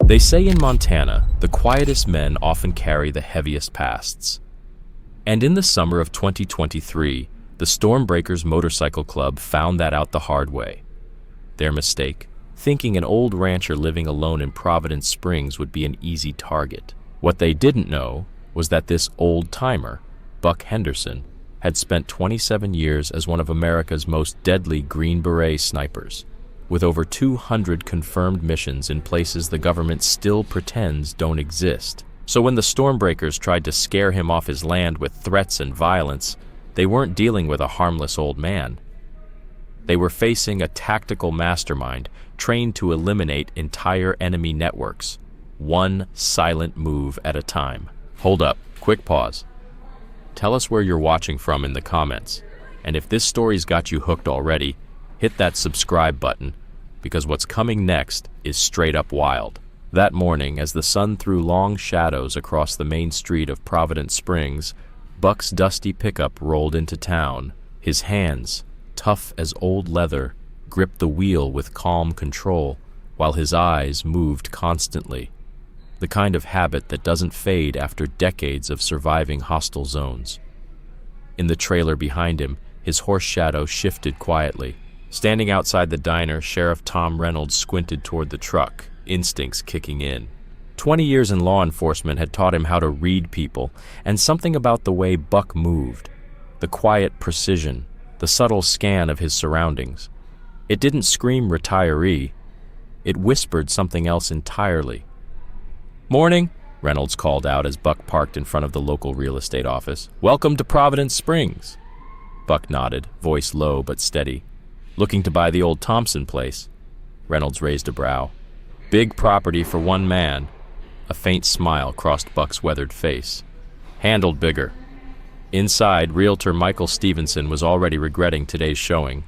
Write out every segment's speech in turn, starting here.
They say in Montana, the quietest men often carry the heaviest pasts. And in the summer of 2023, the Stormbreakers Motorcycle Club found that out the hard way. Their mistake, thinking an old rancher living alone in Providence Springs would be an easy target. What they didn't know was that this old-timer, Buck Henderson, had spent 27 years as one of America's most deadly Green Beret snipers, with over 200 confirmed missions in places the government still pretends don't exist. So when the Stormbreakers tried to scare him off his land with threats and violence, they weren't dealing with a harmless old man. They were facing a tactical mastermind trained to eliminate entire enemy networks, one silent move at a time. Hold up, quick pause. Tell us where you're watching from in the comments, and if this story's got you hooked already, hit that subscribe button, because what's coming next is straight up wild. That morning, as the sun threw long shadows across the main street of Providence Springs, Buck's dusty pickup rolled into town. His hands, tough as old leather, gripped the wheel with calm control, while his eyes moved constantly. The kind of habit that doesn't fade after decades of surviving hostile zones. In the trailer behind him, his horse shadow shifted quietly. Standing outside the diner, Sheriff Tom Reynolds squinted toward the truck, instincts kicking in. 20 years in law enforcement had taught him how to read people, and something about the way Buck moved, the quiet precision, the subtle scan of his surroundings. It didn't scream retiree. It whispered something else entirely. "Morning," Reynolds called out as Buck parked in front of the local real estate office. "Welcome to Providence Springs." Buck nodded, voice low but steady. "Looking to buy the old Thompson place?" Reynolds raised a brow. "Big property for one man." A faint smile crossed Buck's weathered face. "Handled bigger." Inside, realtor Michael Stevenson was already regretting today's showing.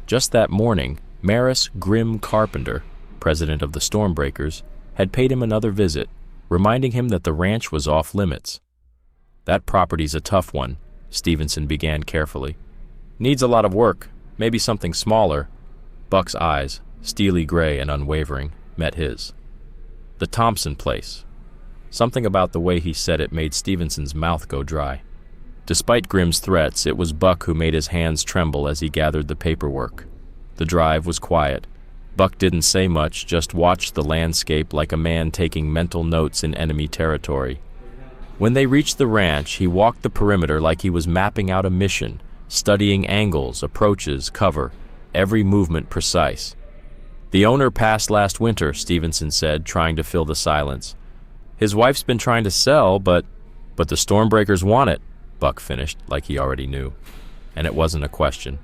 Just that morning, Maris Grim Carpenter, president of the Stormbreakers, had paid him another visit, reminding him that the ranch was off limits. "That property's a tough one," Stevenson began carefully. "Needs a lot of work, maybe something smaller." Buck's eyes, steely gray and unwavering, met his. The Thompson place. Something about the way he said it made Stevenson's mouth go dry. Despite Grimm's threats, it was Buck who made his hands tremble as he gathered the paperwork. The drive was quiet. Buck didn't say much, just watched the landscape like a man taking mental notes in enemy territory. When they reached the ranch, he walked the perimeter like he was mapping out a mission, studying angles, approaches, cover, every movement precise. "The owner passed last winter," Stevenson said, trying to fill the silence. "His wife's been trying to sell, but the Stormbreakers want it," Buck finished, like he already knew. And it wasn't a question.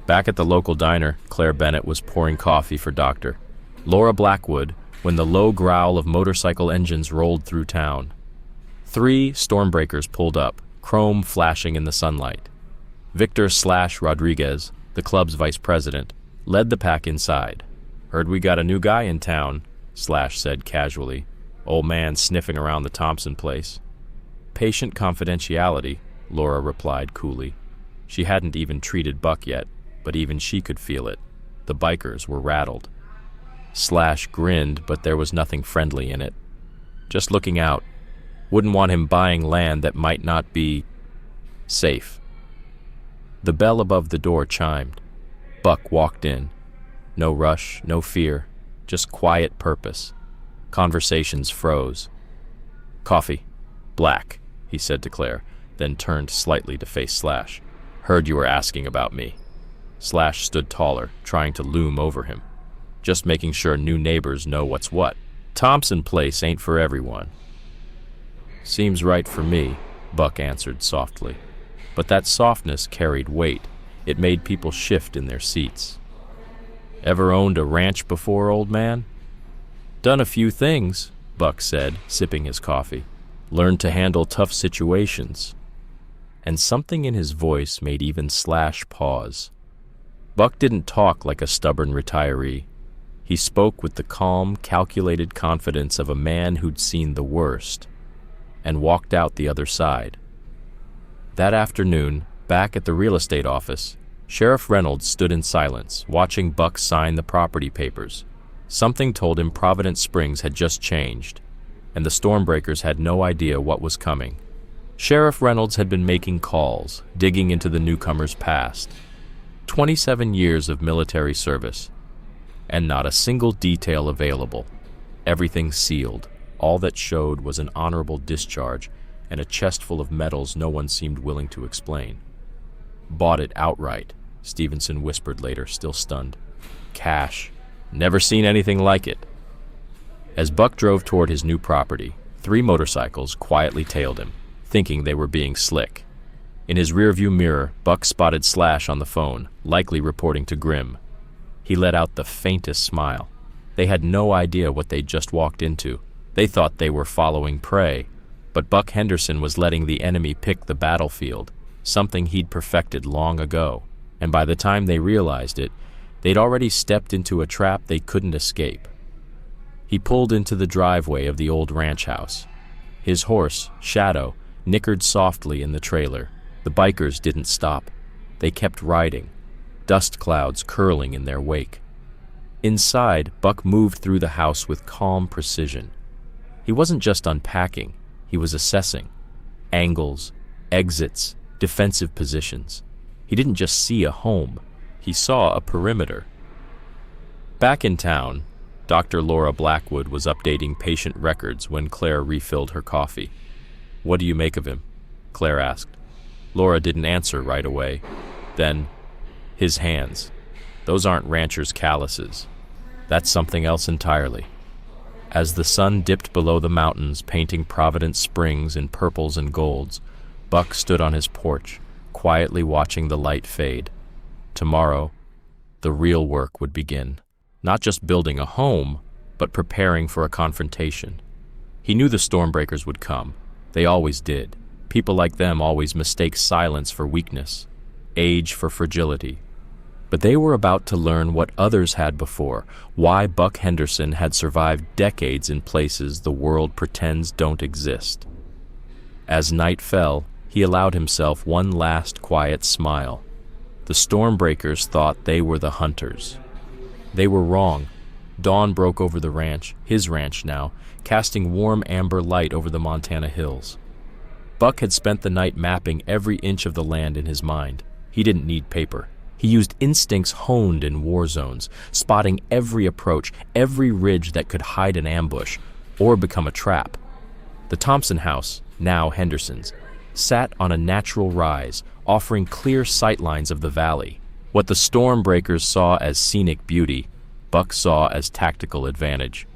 Back at the local diner, Claire Bennett was pouring coffee for Dr. Laura Blackwood when the low growl of motorcycle engines rolled through town. 3 Stormbreakers pulled up, chrome flashing in the sunlight. Victor Rodriguez, the club's vice president, led the pack inside. "Heard we got a new guy in town," said casually. "Old man sniffing around the Thompson place." "Patient confidentiality," Laura replied coolly. She hadn't even treated Buck yet, but even she could feel it. The bikers were rattled. Grinned, but there was nothing friendly in it. Just looking out. Wouldn't want him buying land that might not be safe. The bell above the door chimed. Buck walked in. No rush, no fear, just quiet purpose. Conversations froze. "Coffee. Black," he said to Claire, then turned slightly to face Slash. "Heard you were asking about me." Slash stood taller, trying to loom over him. "Just making sure new neighbors know what's what. Thompson place ain't for everyone." "Seems right for me," Buck answered softly. But that softness carried weight. It made people shift in their seats. "Ever owned a ranch before, old man?" "Done a few things," Buck said, sipping his coffee. "Learned to handle tough situations." And something in his voice made even Slash pause. Buck didn't talk like a stubborn retiree. He spoke with the calm, calculated confidence of a man who'd seen the worst, and walked out the other side. That afternoon, back at the real estate office, Sheriff Reynolds stood in silence, watching Buck sign the property papers. Something told him Providence Springs had just changed, and the Stormbreakers had no idea what was coming. Sheriff Reynolds had been making calls, digging into the newcomers' past. 27 years of military service, and not a single detail available. Everything sealed. All that showed was an honorable discharge and a chest full of medals no one seemed willing to explain. Bought it outright, Stevenson whispered later, still stunned. Cash. Never seen anything like it. As Buck drove toward his new property, 3 motorcycles quietly tailed him, thinking they were being slick. In his rearview mirror, Buck spotted Slash on the phone, likely reporting to Grim. He let out the faintest smile. They had no idea what they'd just walked into. They thought they were following prey, but Buck Henderson was letting the enemy pick the battlefield, something he'd perfected long ago, and by the time they realized it, they'd already stepped into a trap they couldn't escape. He pulled into the driveway of the old ranch house. His horse, Shadow, nickered softly in the trailer. The bikers didn't stop. They kept riding, dust clouds curling in their wake. Inside, Buck moved through the house with calm precision. He wasn't just unpacking, he was assessing. Angles, exits, defensive positions. He didn't just see a home, he saw a perimeter. Back in town, Dr. Laura Blackwood was updating patient records when Claire refilled her coffee. "What do you make of him?" Claire asked. Laura didn't answer right away. Then, his hands. Those aren't ranchers' calluses. That's something else entirely. As the sun dipped below the mountains, painting Providence Springs in purples and golds, Buck stood on his porch, quietly watching the light fade. Tomorrow, the real work would begin. Not just building a home, but preparing for a confrontation. He knew the Stormbreakers would come. They always did. People like them always mistake silence for weakness, age for fragility. But they were about to learn what others had before, why Buck Henderson had survived decades in places the world pretends don't exist. As night fell, he allowed himself one last quiet smile. The Stormbreakers thought they were the hunters. They were wrong. Dawn broke over the ranch, his ranch now, casting warm amber light over the Montana hills. Buck had spent the night mapping every inch of the land in his mind. He didn't need paper. He used instincts honed in war zones, spotting every approach, every ridge that could hide an ambush or become a trap. The Thompson house, now Henderson's, sat on a natural rise, offering clear sightlines of the valley. What the Stormbreakers saw as scenic beauty, Buck saw as tactical advantage.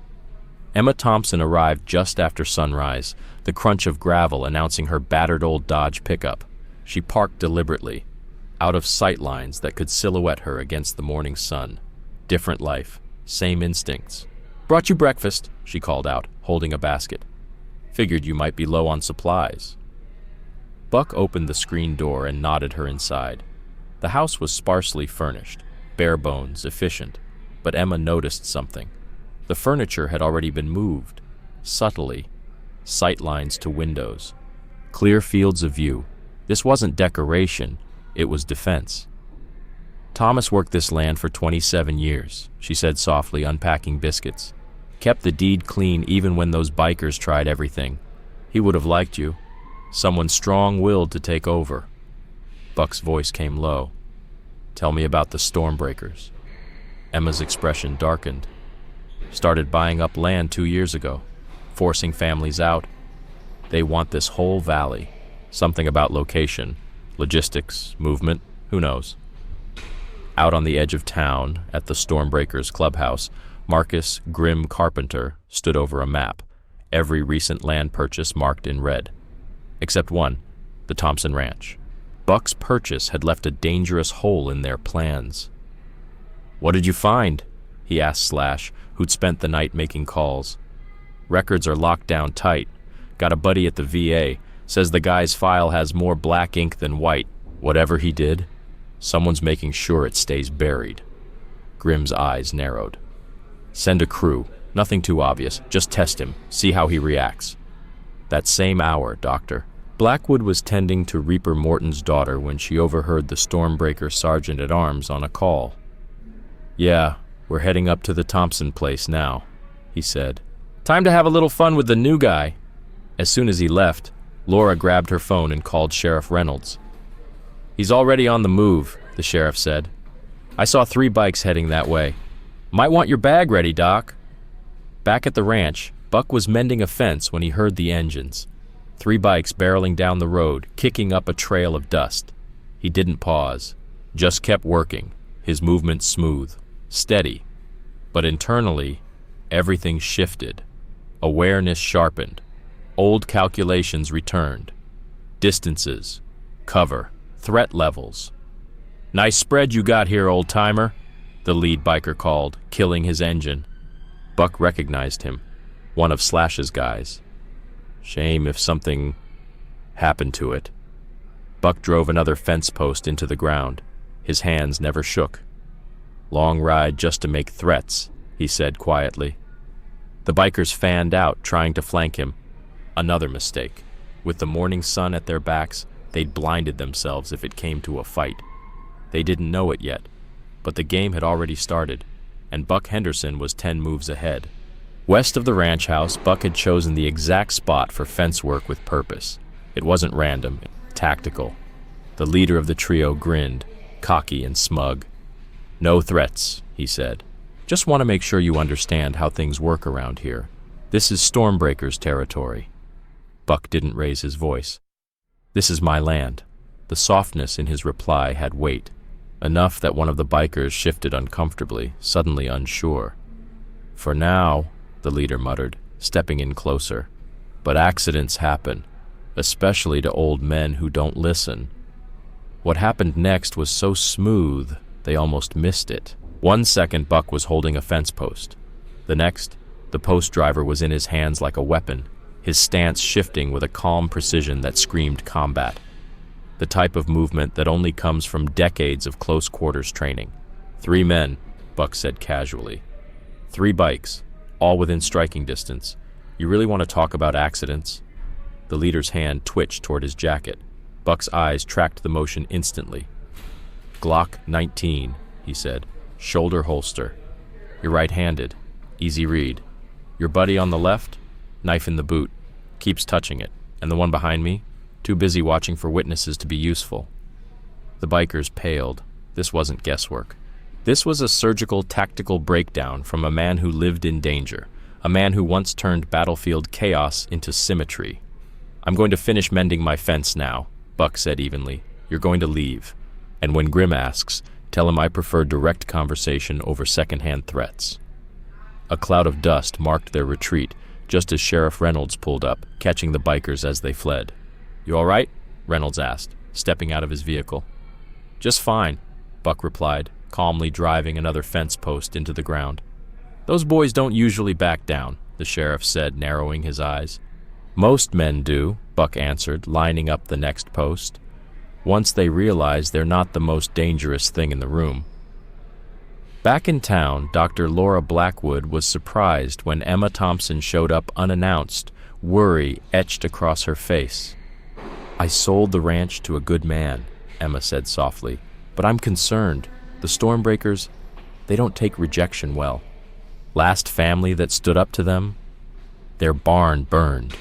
Emma Thompson arrived just after sunrise, the crunch of gravel announcing her battered old Dodge pickup. She parked deliberately, out of sight lines that could silhouette her against the morning sun. Different life, same instincts. "Brought you breakfast," she called out, holding a basket. "Figured you might be low on supplies." Buck opened the screen door and nodded her inside. The house was sparsely furnished, bare bones, efficient, but Emma noticed something. The furniture had already been moved, subtly, sight lines to windows, clear fields of view. This wasn't decoration, it was defense. "Thomas worked this land for 27 years, she said softly, unpacking biscuits. "Kept the deed clean even when those bikers tried everything. He would have liked you. Someone strong-willed to take over." Buck's voice came low. "Tell me about the Stormbreakers." Emma's expression darkened. "Started buying up land 2 years ago, forcing families out. They want this whole valley. Something about location, logistics, movement, who knows." Out on the edge of town, at the Stormbreakers clubhouse, Marcus Grim Carpenter stood over a map, every recent land purchase marked in red. Except one, the Thompson Ranch. Buck's purchase had left a dangerous hole in their plans. "What did you find?" he asked Slash, who'd spent the night making calls. "Records are locked down tight. Got a buddy at the VA. Says the guy's file has more black ink than white. Whatever he did, someone's making sure it stays buried." Grim's eyes narrowed. "Send a crew. Nothing too obvious. Just test him. See how he reacts." That same hour, Doctor. Blackwood was tending to Reaper Morton's daughter when she overheard the Stormbreaker sergeant-at-arms on a call. "Yeah, "We're heading up to the Thompson place now," he said. "Time to have a little fun with the new guy." As soon as he left, Laura grabbed her phone and called Sheriff Reynolds. "He's already on the move," the sheriff said. "I saw 3 bikes heading that way. Might want your bag ready, Doc." Back at the ranch, Buck was mending a fence when he heard the engines. 3 bikes barreling down the road, kicking up a trail of dust. He didn't pause, just kept working, his movements smooth, steady. But internally, everything shifted. Awareness sharpened. Old calculations returned. Distances, cover, threat levels. "Nice spread you got here, old-timer," the lead biker called, killing his engine. Buck recognized him, one of Slash's guys. Shame if something happened to it. Buck drove another fence post into the ground. His hands never shook. "Long ride just to make threats," he said quietly. The bikers fanned out, trying to flank him. Another mistake. With the morning sun at their backs, they'd blinded themselves if it came to a fight. They didn't know it yet, but the game had already started, and Buck Henderson was 10 moves ahead. West of the ranch house, Buck had chosen the exact spot for fence work with purpose. It wasn't random, tactical. The leader of the trio grinned, cocky and smug. "No threats," he said. "Just want to make sure you understand how things work around here. This is Stormbreaker's territory." Buck didn't raise his voice. "This is my land." The softness in his reply had weight, enough that one of the bikers shifted uncomfortably, suddenly unsure. "For now," the leader muttered, stepping in closer. "But accidents happen, especially to old men who don't listen." What happened next was so smooth, they almost missed it. 1 second, Buck was holding a fence post. The next, the post driver was in his hands like a weapon, his stance shifting with a calm precision that screamed combat. The type of movement that only comes from decades of close quarters training. 3 men, Buck said casually. 3 bikes, all within striking distance. You really want to talk about accidents? The leader's hand twitched toward his jacket. Buck's eyes tracked the motion instantly. "Glock 19, he said. "Shoulder holster. You're right-handed. Easy read. Your buddy on the left? Knife in the boot. Keeps touching it. And the one behind me? Too busy watching for witnesses to be useful." The bikers paled. This wasn't guesswork. This was a surgical, tactical breakdown from a man who lived in danger, a man who once turned battlefield chaos into symmetry. "I'm going to finish mending my fence now," Buck said evenly. "You're going to leave. And when Grim asks, tell him I prefer direct conversation over second-hand threats." A cloud of dust marked their retreat, just as Sheriff Reynolds pulled up, catching the bikers as they fled. "You all right?" Reynolds asked, stepping out of his vehicle. "Just fine," Buck replied, calmly driving another fence post into the ground. "Those boys don't usually back down," the sheriff said, narrowing his eyes. "Most men do," Buck answered, lining up the next post. "Once they realize they're not the most dangerous thing in the room." Back in town, Dr. Laura Blackwood was surprised when Emma Thompson showed up unannounced, worry etched across her face. "I sold the ranch to a good man," Emma said softly, "but I'm concerned. The Stormbreakers, they don't take rejection well. Last family that stood up to them, their barn burned."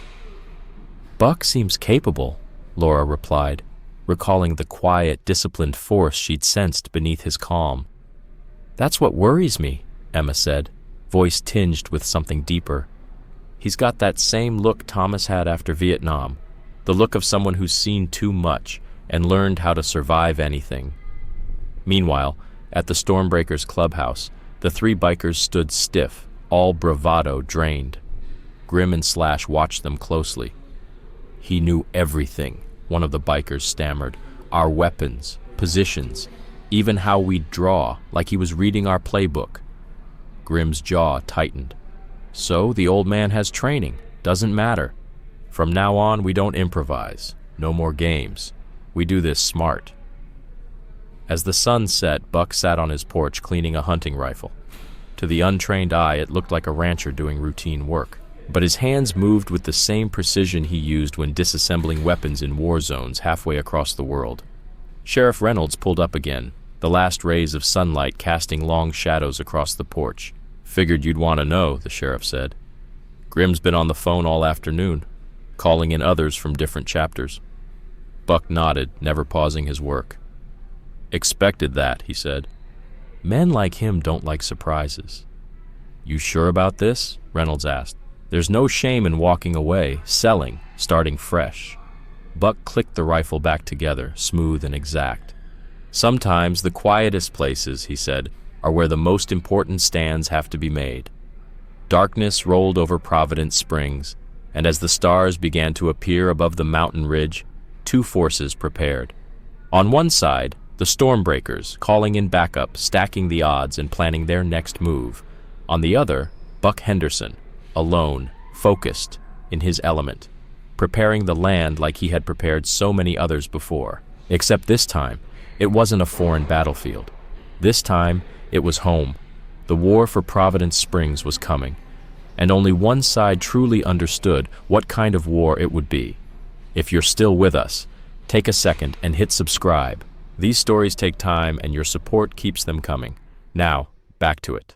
"Buck seems capable," Laura replied, recalling the quiet, disciplined force she'd sensed beneath his calm. "That's what worries me," Emma said, voice tinged with something deeper. "He's got that same look Thomas had after Vietnam, the look of someone who's seen too much and learned how to survive anything." Meanwhile, at the Stormbreakers clubhouse, the 3 bikers stood stiff, all bravado drained. Grim and Slash watched them closely. "He knew everything," one of the bikers stammered. "Our weapons, positions, even how we'd draw, like he was reading our playbook." Grim's jaw tightened. "So the old man has training. Doesn't matter. From now on, we don't improvise. No more games. We do this smart." As the sun set, Buck sat on his porch cleaning a hunting rifle. To the untrained eye, it looked like a rancher doing routine work. But his hands moved with the same precision he used when disassembling weapons in war zones halfway across the world. Sheriff Reynolds pulled up again, the last rays of sunlight casting long shadows across the porch. "Figured you'd want to know," the sheriff said. "Grim's been on the phone all afternoon, calling in others from different chapters." Buck nodded, never pausing his work. "Expected that," he said. "Men like him don't like surprises." "You sure about this?" Reynolds asked. "There's no shame in walking away, selling, starting fresh." Buck clicked the rifle back together, smooth and exact. "Sometimes the quietest places," he said, "are where the most important stands have to be made." Darkness rolled over Providence Springs, and as the stars began to appear above the mountain ridge, two forces prepared. On one side, the Stormbreakers, calling in backup, stacking the odds and planning their next move. On the other, Buck Henderson, alone, focused, in his element, preparing the land like he had prepared so many others before. Except this time, it wasn't a foreign battlefield. This time, it was home. The war for Providence Springs was coming, and only one side truly understood what kind of war it would be. If you're still with us, take a second and hit subscribe. These stories take time, and your support keeps them coming. Now, back to it.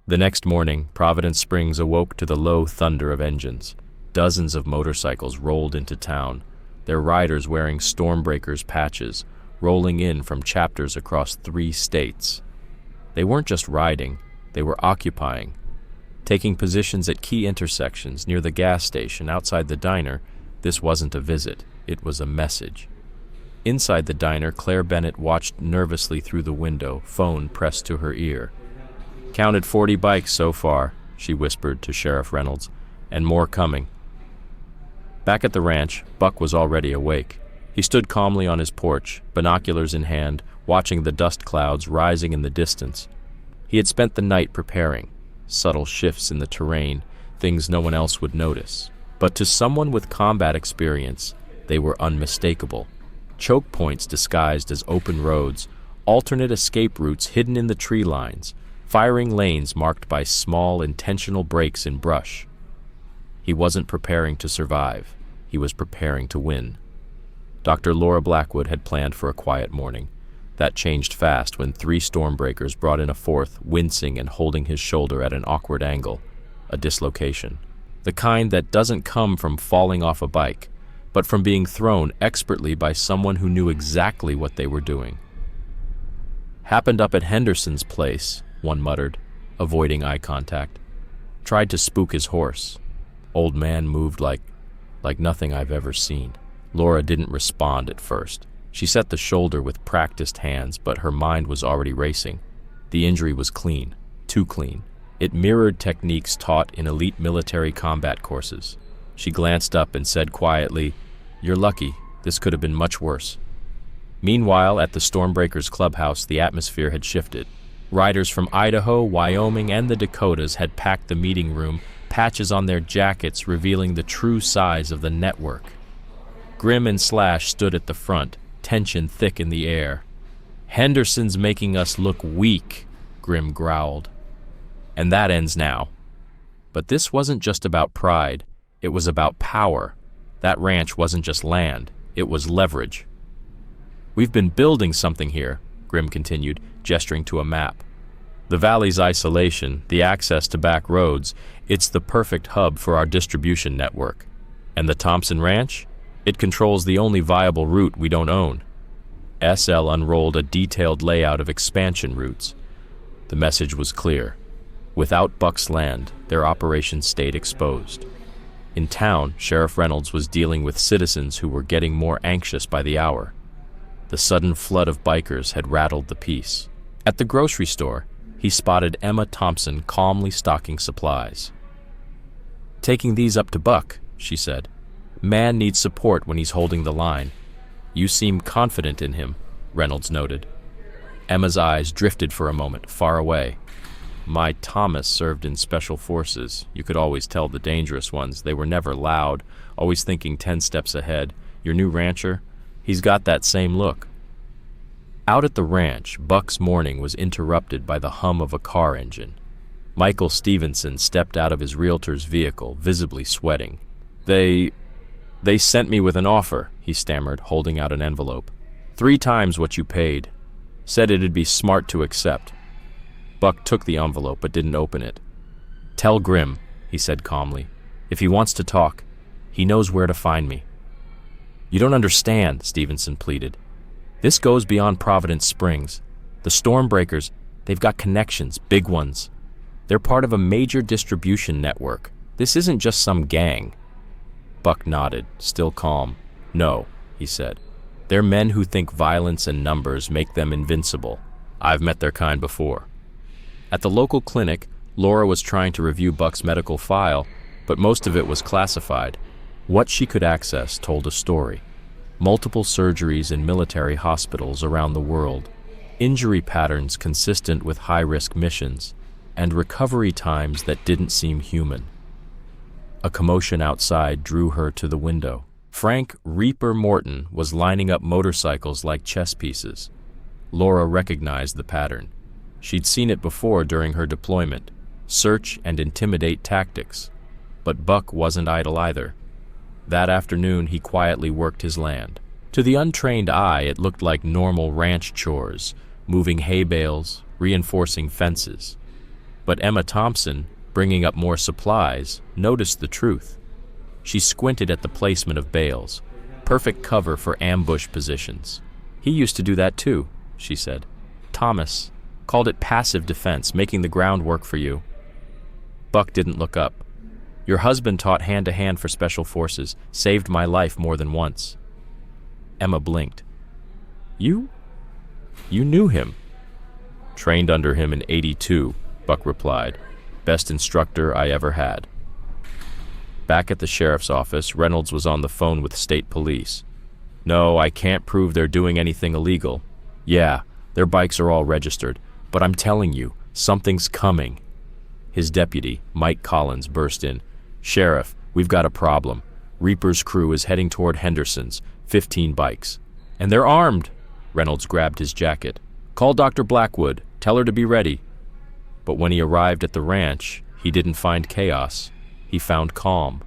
The next morning, Providence Springs awoke to the low thunder of engines. Dozens of motorcycles rolled into town, their riders wearing Stormbreakers patches, rolling in from chapters across 3 states. They weren't just riding, they were occupying, taking positions at key intersections near the gas station outside the diner. This wasn't a visit, it was a message. Inside the diner, Claire Bennett watched nervously through the window, phone pressed to her ear. "Counted 40 bikes so far," she whispered to Sheriff Reynolds, "and more coming." Back at the ranch, Buck was already awake. He stood calmly on his porch, binoculars in hand, watching the dust clouds rising in the distance. He had spent the night preparing, subtle shifts in the terrain, things no one else would notice. But to someone with combat experience, they were unmistakable. Choke points disguised as open roads, alternate escape routes hidden in the tree lines, firing lanes marked by small, intentional breaks in brush. He wasn't preparing to survive. He was preparing to win. Dr. Laura Blackwood had planned for a quiet morning. That changed fast when 3 Stormbreakers brought in a 4th, wincing and holding his shoulder at an awkward angle, a dislocation. The kind that doesn't come from falling off a bike, but from being thrown expertly by someone who knew exactly what they were doing. "Happened up at Henderson's place," one muttered, avoiding eye contact. "Tried to spook his horse. Old man moved like nothing I've ever seen." Laura didn't respond at first. She set the shoulder with practiced hands, but her mind was already racing. The injury was clean, too clean. It mirrored techniques taught in elite military combat courses. She glanced up and said quietly, "You're lucky. This could have been much worse." Meanwhile, at the Stormbreakers clubhouse, the atmosphere had shifted. Riders from Idaho, Wyoming, and the Dakotas had packed the meeting room, patches on their jackets revealing the true size of the network. Grim and Slash stood at the front, tension thick in the air. "Henderson's making us look weak," Grim growled. "And that ends now." But this wasn't just about pride, it was about power. That ranch wasn't just land, it was leverage. "We've been building something here," Grim continued, gesturing to a map. "The valley's isolation, the access to back roads, it's the perfect hub for our distribution network. And the Thompson Ranch? It controls the only viable route we don't own." SL unrolled a detailed layout of expansion routes. The message was clear. Without Buck's land, their operations stayed exposed. In town, Sheriff Reynolds was dealing with citizens who were getting more anxious by the hour. The sudden flood of bikers had rattled the peace. At the grocery store, he spotted Emma Thompson calmly stocking supplies. "Taking these up to Buck," she said. "Man needs support when he's holding the line." "You seem confident in him," Reynolds noted. Emma's eyes drifted for a moment, far away. "My Thomas served in special forces. You could always tell the dangerous ones. They were never loud, always thinking 10 steps ahead. Your new rancher? He's got that same look." Out at the ranch, Buck's morning was interrupted by the hum of a car engine. Michael Stevenson stepped out of his realtor's vehicle, visibly sweating. They sent me with an offer," he stammered, holding out an envelope. 3 times what you paid." Said it'd be smart to accept. Buck took the envelope but didn't open it. "Tell Grim," he said calmly. "If he wants to talk, he knows where to find me." "You don't understand," Stevenson pleaded. "This goes beyond Providence Springs. The Stormbreakers, they've got connections, big ones. They're part of a major distribution network. This isn't just some gang." Buck nodded, still calm. "No," he said. "They're men who think violence and numbers make them invincible. I've met their kind before." At the local clinic, Laura was trying to review Buck's medical file, but most of it was classified. What she could access told a story. Multiple surgeries in military hospitals around the world, injury patterns consistent with high-risk missions, and recovery times that didn't seem human. A commotion outside drew her to the window. Frank Reaper Morton was lining up motorcycles like chess pieces. Laura recognized the pattern. She'd seen it before during her deployment, search and intimidate tactics. But Buck wasn't idle either. That afternoon, he quietly worked his land. To the untrained eye, it looked like normal ranch chores, moving hay bales, reinforcing fences. But Emma Thompson, bringing up more supplies, noticed the truth. She squinted at the placement of bales, perfect cover for ambush positions. "He used to do that too," she said. "Thomas called it passive defense, making the ground work for you." Buck didn't look up. "Your husband taught hand-to-hand for special forces, saved my life more than once." Emma blinked. You knew him." "Trained under him in '82, Buck replied. "Best instructor I ever had." Back at the sheriff's office, Reynolds was on the phone with state police. "No, I can't prove they're doing anything illegal. Yeah, their bikes are all registered, but I'm telling you, something's coming." His deputy, Mike Collins, burst in. "Sheriff, we've got a problem. Reaper's crew is heading toward Henderson's, 15 bikes. And they're armed." Reynolds grabbed his jacket. "Call Dr. Blackwood. Tell her to be ready." But when he arrived at the ranch, he didn't find chaos. He found calm.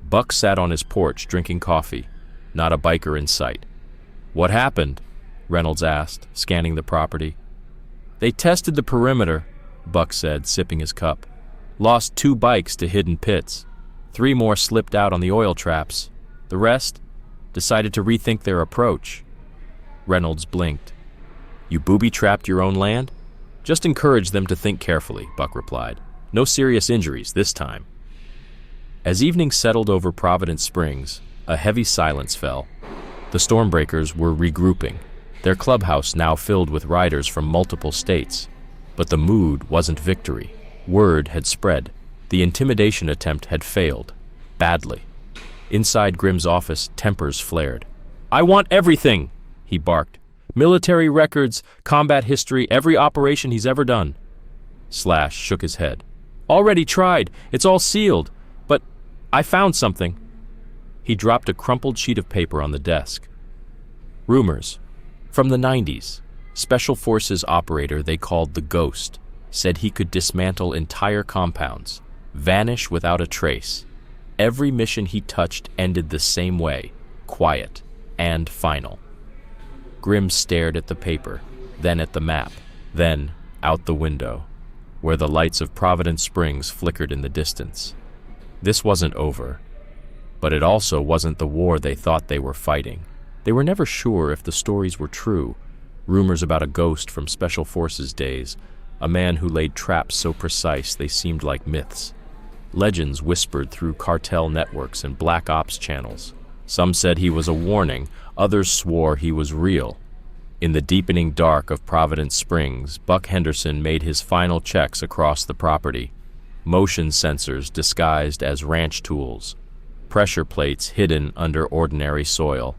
Buck sat on his porch drinking coffee. Not a biker in sight. "What happened?" Reynolds asked, scanning the property. "They tested the perimeter," Buck said, sipping his cup. "Lost 2 bikes to hidden pits. 3 more slipped out on the oil traps. The rest decided to rethink their approach." Reynolds blinked. "You booby-trapped your own land?" "Just encourage them to think carefully," Buck replied. "No serious injuries this time." As evening settled over Providence Springs, a heavy silence fell. The Stormbreakers were regrouping, their clubhouse now filled with riders from multiple states. But the mood wasn't victory. Word had spread. The intimidation attempt had failed. Badly. Inside Grimm's office, tempers flared. "I want everything," he barked. "Military records, combat history, every operation he's ever done." Slash shook his head. "Already tried. It's all sealed. But I found something." He dropped a crumpled sheet of paper on the desk. Rumors. From the 90s. Special Forces operator they called the Ghost said he could dismantle entire compounds, vanish without a trace. Every mission he touched ended the same way, quiet and final. Grimm stared at the paper, then at the map, then out the window, where the lights of Providence Springs flickered in the distance. This wasn't over, but it also wasn't the war they thought they were fighting. They were never sure if the stories were true. Rumors about a ghost from Special Forces days, a man who laid traps so precise they seemed like myths. Legends whispered through cartel networks and black ops channels. Some said he was a warning, others swore he was real. In the deepening dark of Providence Springs, Buck Henderson made his final checks across the property. Motion sensors disguised as ranch tools, pressure plates hidden under ordinary soil,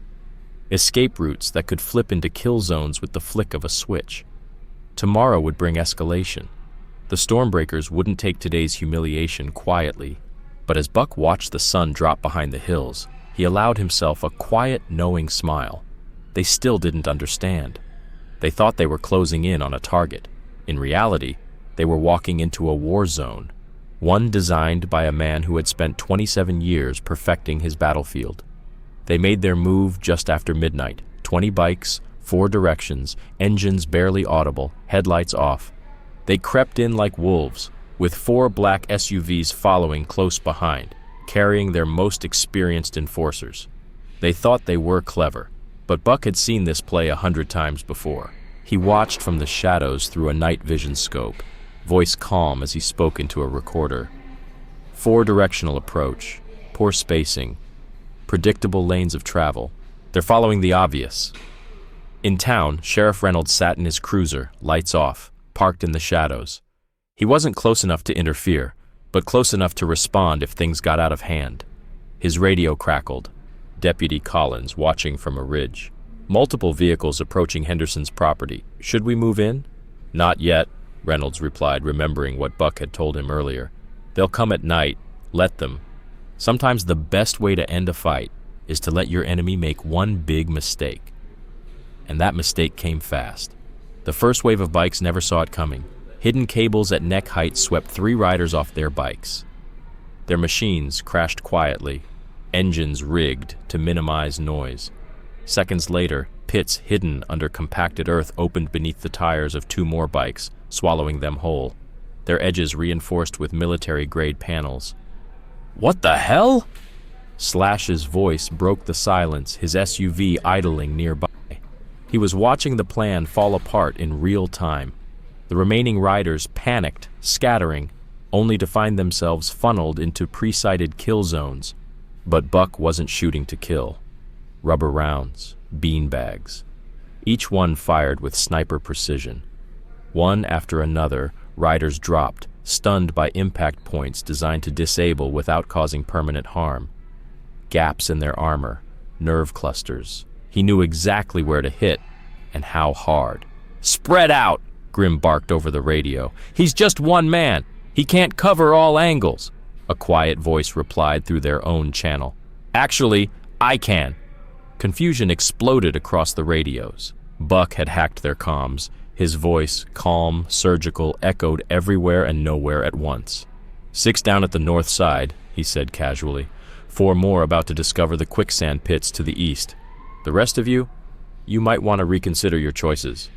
escape routes that could flip into kill zones with the flick of a switch. Tomorrow would bring escalation. The Stormbreakers wouldn't take today's humiliation quietly, but as Buck watched the sun drop behind the hills, he allowed himself a quiet, knowing smile. They still didn't understand. They thought they were closing in on a target. In reality, they were walking into a war zone, one designed by a man who had spent 27 years perfecting his battlefield. They made their move just after midnight, 20 bikes, 4 directions, engines barely audible, headlights off. They crept in like wolves, with 4 black SUVs following close behind, carrying their most experienced enforcers. They thought they were clever, but Buck had seen this play 100 times before. He watched from the shadows through a night vision scope, voice calm as he spoke into a recorder. 4-directional approach, poor spacing, predictable lanes of travel. They're following the obvious. In town, Sheriff Reynolds sat in his cruiser, lights off, parked in the shadows. He wasn't close enough to interfere, but close enough to respond if things got out of hand. His radio crackled. Deputy Collins watching from a ridge. Multiple vehicles approaching Henderson's property. Should we move in? Not yet, Reynolds replied, remembering what Buck had told him earlier. They'll come at night. Let them. Sometimes the best way to end a fight is to let your enemy make one big mistake. And that mistake came fast. The first wave of bikes never saw it coming. Hidden cables at neck height swept 3 riders off their bikes. Their machines crashed quietly, engines rigged to minimize noise. Seconds later, pits hidden under compacted earth opened beneath the tires of 2 more bikes, swallowing them whole, their edges reinforced with military-grade panels. "What the hell?" Slash's voice broke the silence, his SUV idling nearby. He was watching the plan fall apart in real time. The remaining riders panicked, scattering, only to find themselves funneled into pre-sighted kill zones. But Buck wasn't shooting to kill. Rubber rounds, beanbags. Each one fired with sniper precision. One after another, riders dropped, stunned by impact points designed to disable without causing permanent harm. Gaps in their armor, nerve clusters. He knew exactly where to hit and how hard. "Spread out!" Grim barked over the radio. "He's just one man. He can't cover all angles." A quiet voice replied through their own channel. "Actually, I can." Confusion exploded across the radios. Buck had hacked their comms. His voice, calm, surgical, echoed everywhere and nowhere at once. 6 down at the north side, he said casually. 4 more about to discover the quicksand pits to the east. The rest of you, you might want to reconsider your choices.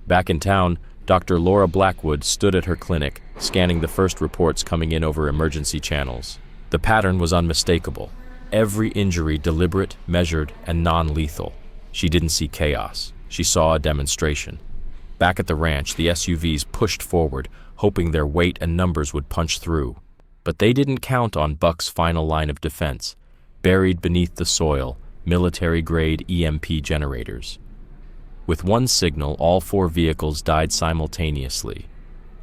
Back in town, Dr. Laura Blackwood stood at her clinic, scanning the first reports coming in over emergency channels. The pattern was unmistakable. Every injury deliberate, measured, and non-lethal. She didn't see chaos. She saw a demonstration. Back at the ranch, the SUVs pushed forward, hoping their weight and numbers would punch through. But they didn't count on Buck's final line of defense. Buried beneath the soil, military-grade EMP generators. With one signal, all 4 vehicles died simultaneously.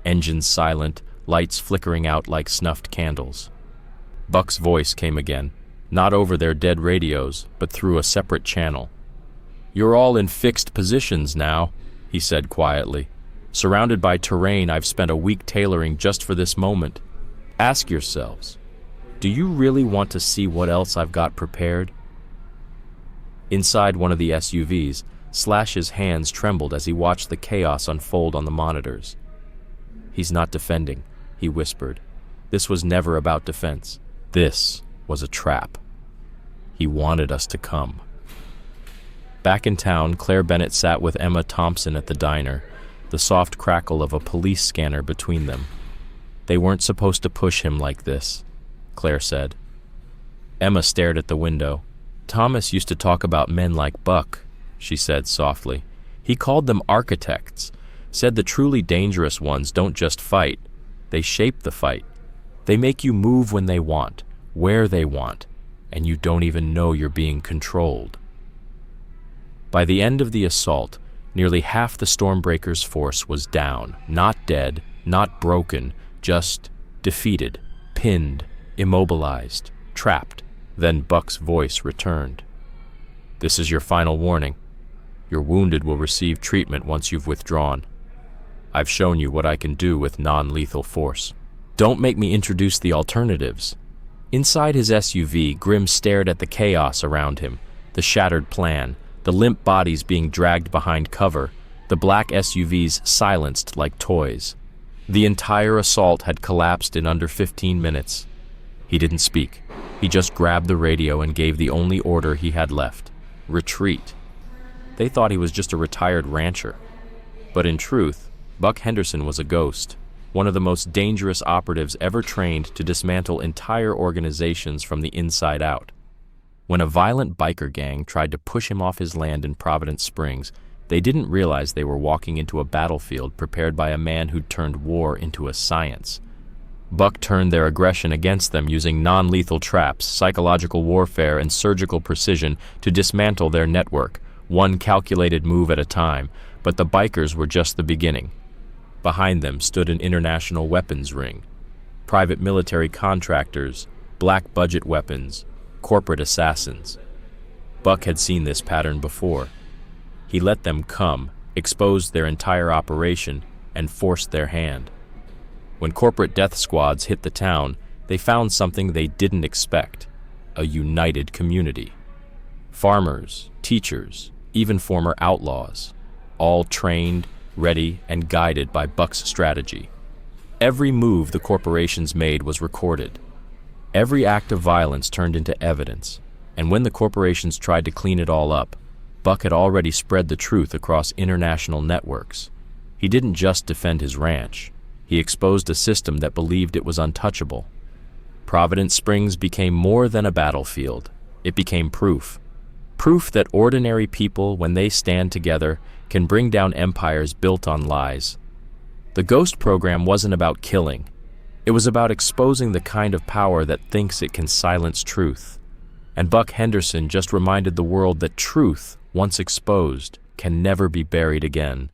Engines silent, lights flickering out like snuffed candles. Buck's voice came again, not over their dead radios, but through a separate channel. "You're all in fixed positions now," he said quietly. "Surrounded by terrain I've spent a week tailoring just for this moment. Ask yourselves, do you really want to see what else I've got prepared?" Inside one of the SUVs, Slash's hands trembled as he watched the chaos unfold on the monitors. "He's not defending," he whispered. "This was never about defense. This was a trap. He wanted us to come." Back in town, Claire Bennett sat with Emma Thompson at the diner, the soft crackle of a police scanner between them. "They weren't supposed to push him like this," Claire said. Emma stared at the window. "Thomas used to talk about men like Buck," she said softly. "He called them architects, said the truly dangerous ones don't just fight, they shape the fight. They make you move when they want, where they want, and you don't even know you're being controlled." By the end of the assault, nearly half the Stormbreakers' force was down, not dead, not broken, just defeated, pinned, immobilized, trapped. Then Buck's voice returned. "This is your final warning. Your wounded will receive treatment once you've withdrawn. I've shown you what I can do with non-lethal force. Don't make me introduce the alternatives." Inside his SUV, Grim stared at the chaos around him, the shattered plan, the limp bodies being dragged behind cover, the black SUVs silenced like toys. The entire assault had collapsed in under 15 minutes. He didn't speak. He just grabbed the radio and gave the only order he had left: retreat. they thought he was just a retired rancher. But in truth, Buck Henderson was a ghost, one of the most dangerous operatives ever trained to dismantle entire organizations from the inside out. When a violent biker gang tried to push him off his land in Providence Springs, they didn't realize they were walking into a battlefield prepared by a man who'd turned war into a science. Buck turned their aggression against them using non-lethal traps, psychological warfare, and surgical precision to dismantle their network, one calculated move at a time, but the bikers were just the beginning. Behind them stood an international weapons ring. Private military contractors, black budget weapons, corporate assassins. Buck had seen this pattern before. He let them come, exposed their entire operation, and forced their hand. When corporate death squads hit the town, they found something they didn't expect: a united community. Farmers, teachers, even former outlaws, all trained, ready, and guided by Buck's strategy. Every move the corporations made was recorded. Every act of violence turned into evidence, and when the corporations tried to clean it all up, Buck had already spread the truth across international networks. He didn't just defend his ranch. He exposed a system that believed it was untouchable. Providence Springs became more than a battlefield. It became proof. Proof that ordinary people, when they stand together, can bring down empires built on lies. The Ghost program wasn't about killing. It was about exposing the kind of power that thinks it can silence truth. And Buck Henderson just reminded the world that truth, once exposed, can never be buried again.